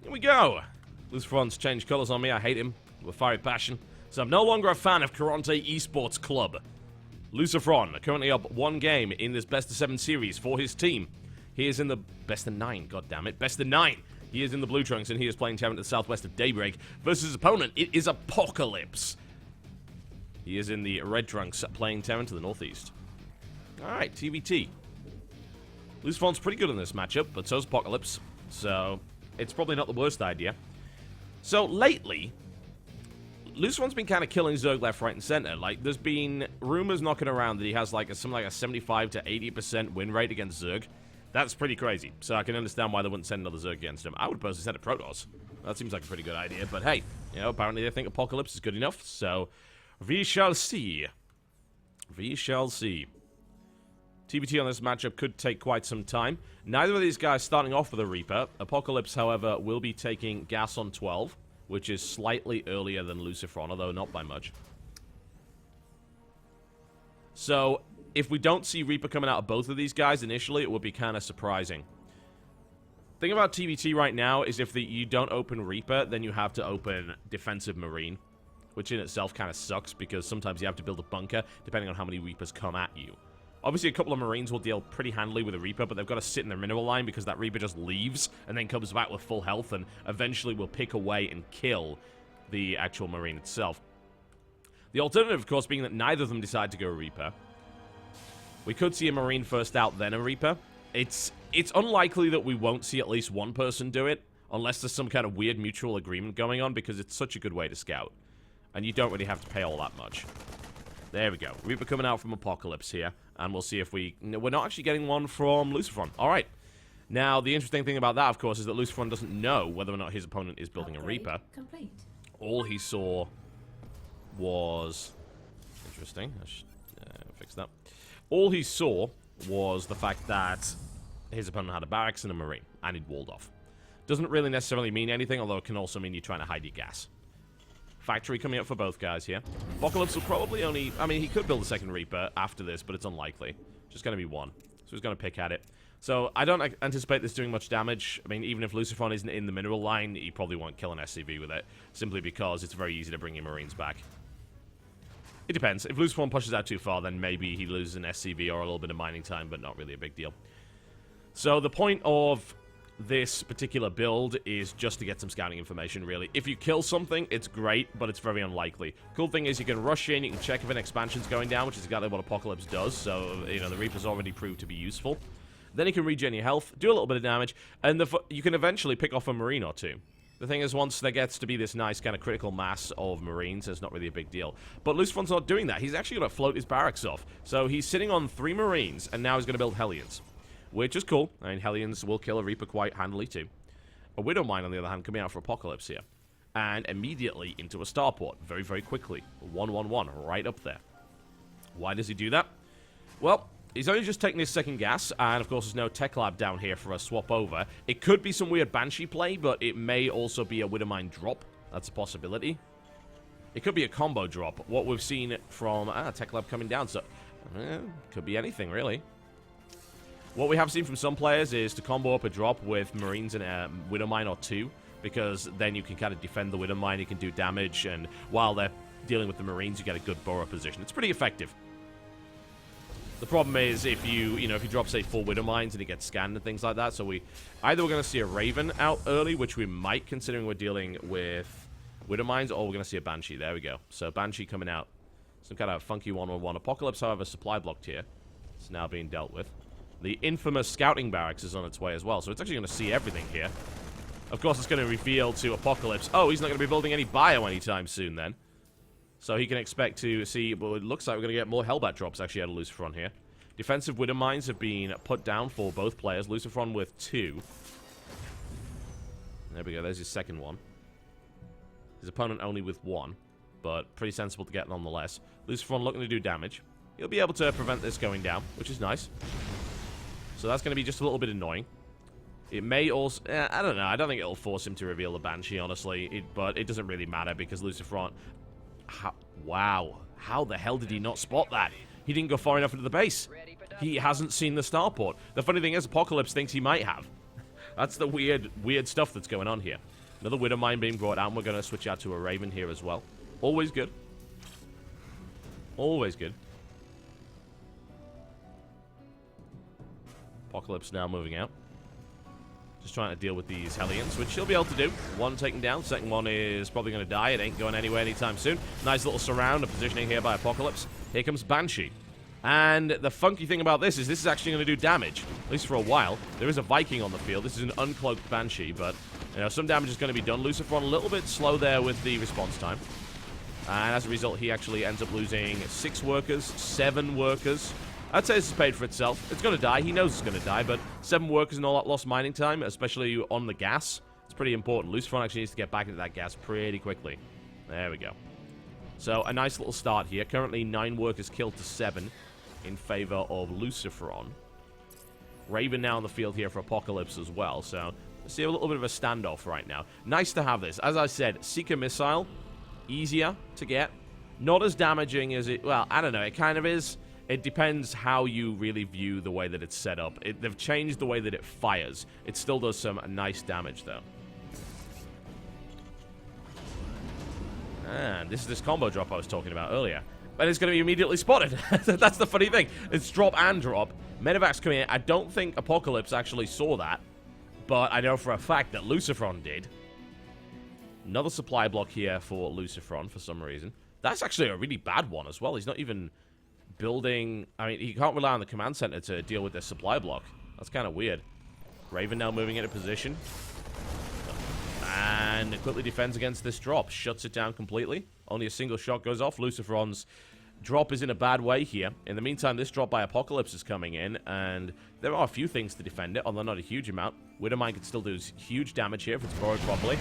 Here we go. Luciferon's changed colors on me. I hate him with fiery passion. So I'm no longer a fan of Karont3 Esports Club. Luciferon currently up 1 game in this best of 7 series for his team. He is in the best of 9, goddammit. Best of 9. He is in the blue trunks and he is playing Terran to the southwest of Daybreak versus his opponent. It is Apocalypse. He is in the red trunks playing Terran to the northeast. Alright, TVT. Luciferon's pretty good in this matchup, but so's Apocalypse. So it's probably not the worst idea. So lately, Luciferon's been kind of killing Zerg left, right, and center. Like, there's been rumors knocking around that he has like something like a 75 to 80% win rate against Zerg. That's pretty crazy. So I can understand why they wouldn't send another Zerg against him. I would personally send a Protoss. That seems like a pretty good idea. But hey, you know, apparently they think Apocalypse is good enough. So we shall see. We shall see. TBT on this matchup could take quite some time. Neither of these guys starting off with a Reaper. Apocalypse, however, will be taking Gas on 12, which is slightly earlier than Luciferon, although not by much. So, if we don't see Reaper coming out of both of these guys initially, it would be kind of surprising. Thing about TBT right now is if you don't open Reaper, then you have to open Defensive Marine, which in itself kind of sucks because sometimes you have to build a bunker depending on how many Reapers come at you. Obviously, a couple of Marines will deal pretty handily with a Reaper, but they've got to sit in their mineral line because that Reaper just leaves and then comes back with full health and eventually will pick away and kill the actual Marine itself. The alternative, of course, being that neither of them decide to go Reaper. We could see a Marine first out, then a Reaper. It's unlikely that we won't see at least one person do it, unless there's some kind of weird mutual agreement going on, because it's such a good way to scout. And you don't really have to pay all that much. There we go. Reaper coming out from Apocalypse here. And we'll see if we're not actually getting one from Luciferon. Alright. Now, the interesting thing about that, of course, is that Luciferon doesn't know whether or not his opponent is building a Reaper. Complete. All he saw was... Interesting. I should fix that. All he saw was the fact that his opponent had a barracks and a Marine. And he'd walled off. Doesn't really necessarily mean anything, although it can also mean you're trying to hide your gas. Factory coming up for both guys here. Apocalypse will probably only... I mean, he could build a second Reaper after this, but it's unlikely. Just going to be one. So he's going to pick at it. So I don't anticipate this doing much damage. I mean, even if Luciferon isn't in the mineral line, he probably won't kill an SCV with it. Simply because it's very easy to bring your Marines back. It depends. If Luciferon pushes out too far, then maybe he loses an SCV or a little bit of mining time, but not really a big deal. So the point of this particular build is just to get some scouting information, really. If you kill something, it's great, but it's very unlikely. Cool thing is you can rush in, you can check if an expansion's going down, which is exactly what Apocalypse does, so, you know, the Reaper's already proved to be useful. Then you can regen your health, do a little bit of damage, and you can eventually pick off a Marine or two. The thing is, once there gets to be this nice kind of critical mass of Marines, it's not really a big deal. But Luciferon's not doing that. He's actually going to float his barracks off. So he's sitting on 3 Marines, and now he's going to build Hellions. Which is cool. I mean, Hellions will kill a Reaper quite handily, too. A Widowmine, on the other hand, coming out for Apocalypse here. And immediately into a starport. Very, very quickly. 1-1-1, right up there. Why does he do that? Well, he's only just taken his second gas, and of course there's no tech lab down here for a swap over. It could be some weird Banshee play, but it may also be a Widowmine drop. That's a possibility. It could be a combo drop. What we've seen from tech lab coming down, so could be anything, really. What we have seen from some players is to combo up a drop with Marines and a Widowmine or 2, because then you can kind of defend the Widowmine, you can do damage, and while they're dealing with the Marines, you get a good burrow position. It's pretty effective. The problem is if you drop, say, 4 Widowmines and it gets scanned and things like that, so either we're going to see a Raven out early, which we might, considering we're dealing with Widowmines, or we're going to see a Banshee. There we go. So Banshee coming out. Some kind of funky 1-on-1. Apocalypse, however, supply blocked here. It's now being dealt with. The infamous scouting barracks is on its way as well, so it's actually going to see everything here. Of course, it's going to reveal to Apocalypse, oh, he's not going to be building any bio anytime soon then. So he can expect to see, well, it looks like we're going to get more hellbat drops actually out of Luciferon here. Defensive Widowmines have been put down for both players. Luciferon with 2. There we go, there's his second one. His opponent only with 1, but pretty sensible to get nonetheless. Luciferon looking to do damage. He'll be able to prevent this going down, which is nice. So that's going to be just a little bit annoying. It may also... I don't know. I don't think it'll force him to reveal the Banshee, honestly. But it doesn't really matter because Luciferon... Wow. How the hell did he not spot that? He didn't go far enough into the base. He hasn't seen the starport. The funny thing is, Apocalypse thinks he might have. That's the weird stuff that's going on here. Another Widow Mine being brought out, and we're going to switch out to a Raven here as well. Always good. Always good. Apocalypse now moving out. Just trying to deal with these Hellions, which she'll be able to do. One taken down. Second one is probably going to die. It ain't going anywhere anytime soon. Nice little surround and positioning here by Apocalypse. Here comes Banshee. And the funky thing about this is actually going to do damage, at least for a while. There is a Viking on the field. This is an uncloaked Banshee, but you know, some damage is going to be done. Luciferon a little bit slow there with the response time. And as a result, he actually ends up losing 6 workers, 7 workers. I'd say this is paid for itself. It's going to die. He knows it's going to die, but 7 workers and all that lost mining time, especially on the gas, it's pretty important. Luciferon actually needs to get back into that gas pretty quickly. There we go. So, a nice little start here. Currently, 9 workers killed to 7 in favor of Luciferon. Raven now on the field here for Apocalypse as well, so let's see a little bit of a standoff right now. Nice to have this. As I said, Seeker Missile, easier to get. Not as damaging as it... Well, I don't know. It kind of is... It depends how you really view the way that it's set up. They've changed the way that it fires. It still does some nice damage, though. And this is this combo drop I was talking about earlier. But it's going to be immediately spotted. That's the funny thing. It's drop and drop. Medevac's coming in. I don't think Apocalypse actually saw that. But I know for a fact that Luciferon did. Another supply block here for Luciferon for some reason. That's actually a really bad one as well. He's not even... building... I mean, he can't rely on the command center to deal with this supply block. That's kind of weird. Raven now moving into position. And quickly defends against this drop. Shuts it down completely. Only a single shot goes off. Luciferon's drop is in a bad way here. In the meantime, this drop by Apocalypse is coming in. And there are a few things to defend it, although not a huge amount. Widowmine can still do huge damage here if it's borrowed properly.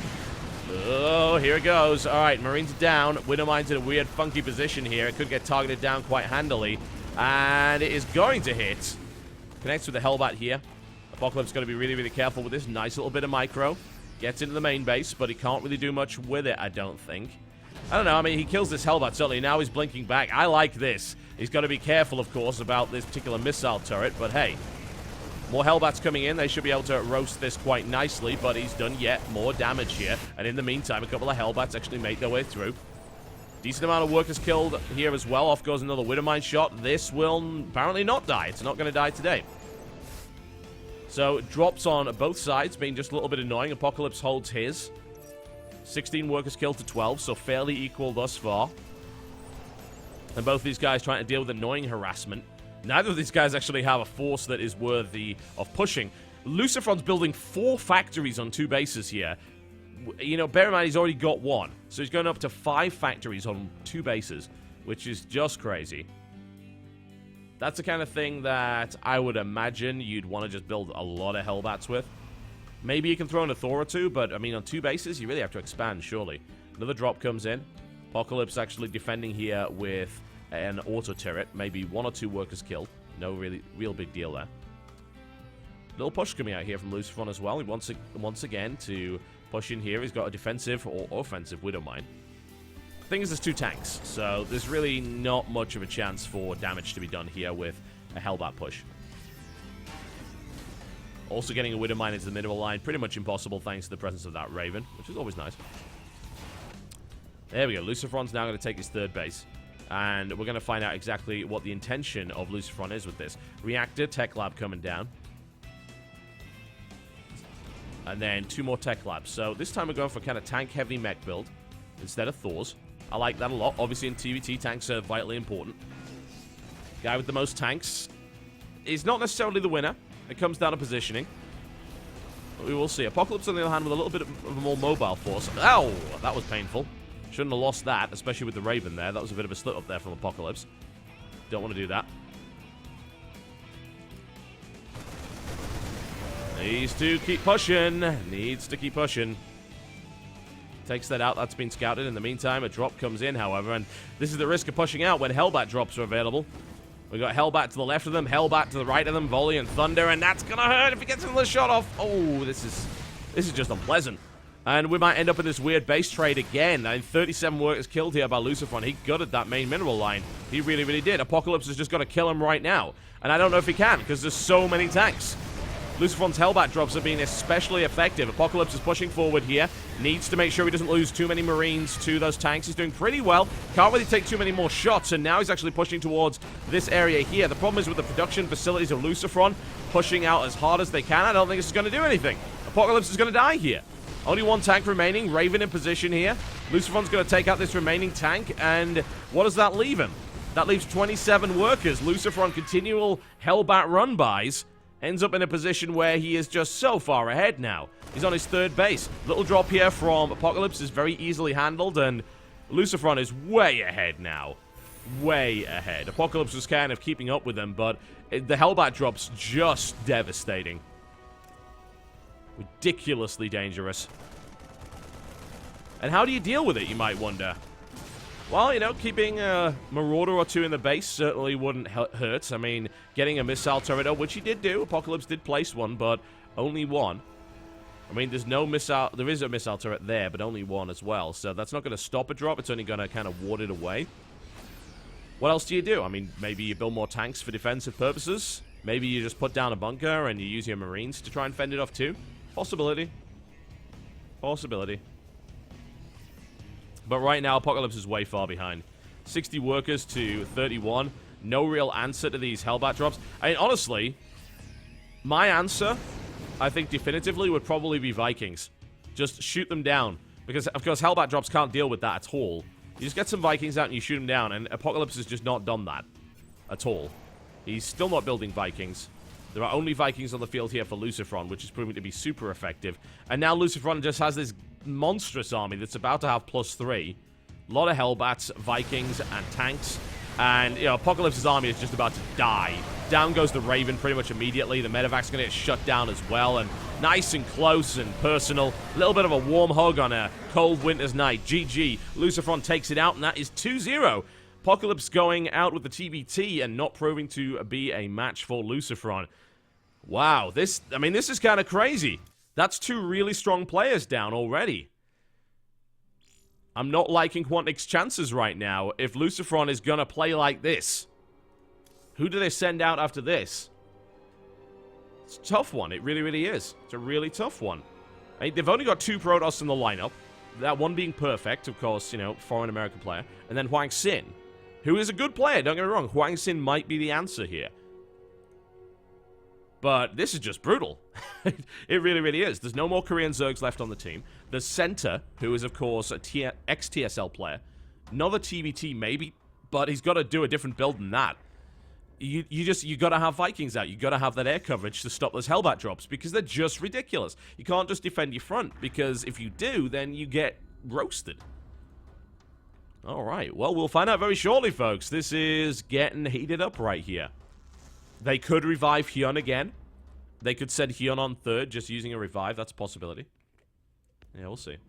Oh, here it goes. All right, Marines are down. Widowmine's in a weird, funky position here. It could get targeted down quite handily. And it is going to hit. Connects with the hellbat here. Apocalypse is going to be really, really careful with this. Nice little bit of micro. Gets into the main base, but he can't really do much with it, I don't think. I don't know. I mean, he kills this hellbat, certainly. Now he's blinking back. I like this. He's got to be careful, of course, about this particular missile turret. But, hey, more hellbats coming in. They should be able to roast this quite nicely, but he's done yet more damage here. And in the meantime, a couple of hellbats actually make their way through. Decent amount of workers killed here as well. Off goes another Widowmine shot. This will apparently not die. It's not going to die today. So, drops on both sides, being just a little bit annoying. Apocalypse holds his. 16 workers killed to 12, so fairly equal thus far. And both these guys trying to deal with annoying harassment. Neither of these guys actually have a force that is worthy of pushing. Luciferon's building 4 factories on 2 bases here. You know, bear in mind he's already got 1. So he's going up to 5 factories on 2 bases, which is just crazy. That's the kind of thing that I would imagine you'd want to just build a lot of hellbats with. Maybe you can throw in a Thor or 2, but, I mean, on 2 bases, you really have to expand, surely. Another drop comes in. Apocalypse actually defending here with an auto turret. Maybe 1 or 2 workers killed. No real big deal there. Little push coming out here from Luciferon as well. He wants once again to push in here. He's got a defensive or offensive Widowmine. The thing is, there's 2 tanks, so there's really not much of a chance for damage to be done here with a hellbat push. Also getting a Widowmine into the mineral line, pretty much impossible thanks to the presence of that Raven, which is always nice. There we go. Luciferon's now going to take his 3rd base. And we're going to find out exactly what the intention of Luciferon is with this. Reactor, Tech Lab coming down. And then 2 more Tech Labs. So this time we're going for kind of tank-heavy mech build instead of Thors. I like that a lot. Obviously in TVT, tanks are vitally important. Guy with the most tanks is not necessarily the winner. It comes down to positioning. But we will see. Apocalypse on the other hand with a little bit of a more mobile force. Ow! That was painful. Shouldn't have lost that, especially with the Raven there. That was a bit of a slip up there from Apocalypse. Don't want to do that. Needs to keep pushing. Needs to keep pushing. Takes that out. That's been scouted. In the meantime, a drop comes in, however, and this is the risk of pushing out when Hellbat drops are available. We've got Hellbat to the left of them, Hellbat to the right of them, Volley and Thunder, and that's gonna hurt if he gets another shot off. Oh, this is just unpleasant. And we might end up in this weird base trade again. 37 workers killed here by Luciferon. He gutted that main mineral line. He really, really did. Apocalypse has just got to kill him right now. And I don't know if he can, because there's so many tanks. Luciferon's hellbat drops have been especially effective. Apocalypse is pushing forward here. Needs to make sure he doesn't lose too many Marines to those tanks. He's doing pretty well. Can't really take too many more shots, and now he's actually pushing towards this area here. The problem is with the production facilities of Luciferon pushing out as hard as they can. I don't think this is going to do anything. Apocalypse is going to die here. Only one tank remaining. Raven in position here. Luciferon's going to take out this remaining tank, and what does that leave him? That leaves 27 workers. Luciferon continual hellbat run-bys. Ends up in a position where he is just so far ahead now. He's on his third base. Little drop here from Apocalypse is very easily handled, and Luciferon is way ahead now. Way ahead. Apocalypse was kind of keeping up with him, but the hellbat drop's just devastating. Ridiculously dangerous. And how do you deal with it, you might wonder? Well, you know, keeping a Marauder or two in the base certainly wouldn't hurt. I mean, getting a missile turret up, which he did do. Apocalypse did place one, but only one. I mean, there's no missile... There is a missile turret there, but only one as well. So that's not going to stop a drop. It's only going to kind of ward it away. What else do you do? I mean, maybe you build more tanks for defensive purposes. Maybe you just put down a bunker and you use your Marines to try and fend it off too. Possibility. Possibility. But right now, Apocalypse is way far behind. 60 workers to 31. No real answer to these hellbat drops. I mean, honestly, my answer, I think definitively, would probably be Vikings. Just shoot them down. Because, of course, hellbat drops can't deal with that at all. You just get some Vikings out and you shoot them down, and Apocalypse has just not done that at all. He's still not building Vikings. There are only Vikings on the field here for Luciferon, which is proving to be super effective. And now Luciferon just has this monstrous army that's about to have +3. A lot of Hellbats, Vikings, and tanks. And, you know, Apocalypse's army is just about to die. Down goes the Raven pretty much immediately. The medevac's going to get shut down as well. And nice and close and personal. A little bit of a warm hug on a cold winter's night. GG. Luciferon takes it out, and that is 2-0. Apocalypse going out with the TBT and not proving to be a match for Luciferon. Wow, this is kind of crazy. That's 2 really strong players down already. I'm not liking Quantic's chances right now if Luciferon is going to play like this. Who do they send out after this? It's a tough one. It really, really is. It's a really tough one. I mean, they've only got 2 Protoss in the lineup. That one being perfect, of course, you know, foreign American player. And then Huang Xin, who is a good player, don't get me wrong. Huang Xin might be the answer here. But this is just brutal. It really, really is. There's no more Korean Zergs left on the team. The center, who is, of course, a ex-TSL player. Another TBT, maybe, but he's got to do a different build than that. You got to have Vikings out. You got to have that air coverage to stop those Hellbat drops, because they're just ridiculous. You can't just defend your front, because if you do, then you get roasted. Alright, well, we'll find out very shortly, folks. This is getting heated up right here. They could revive Hyun again. They could send Hyun on 3rd just using a revive. That's a possibility. Yeah, we'll see.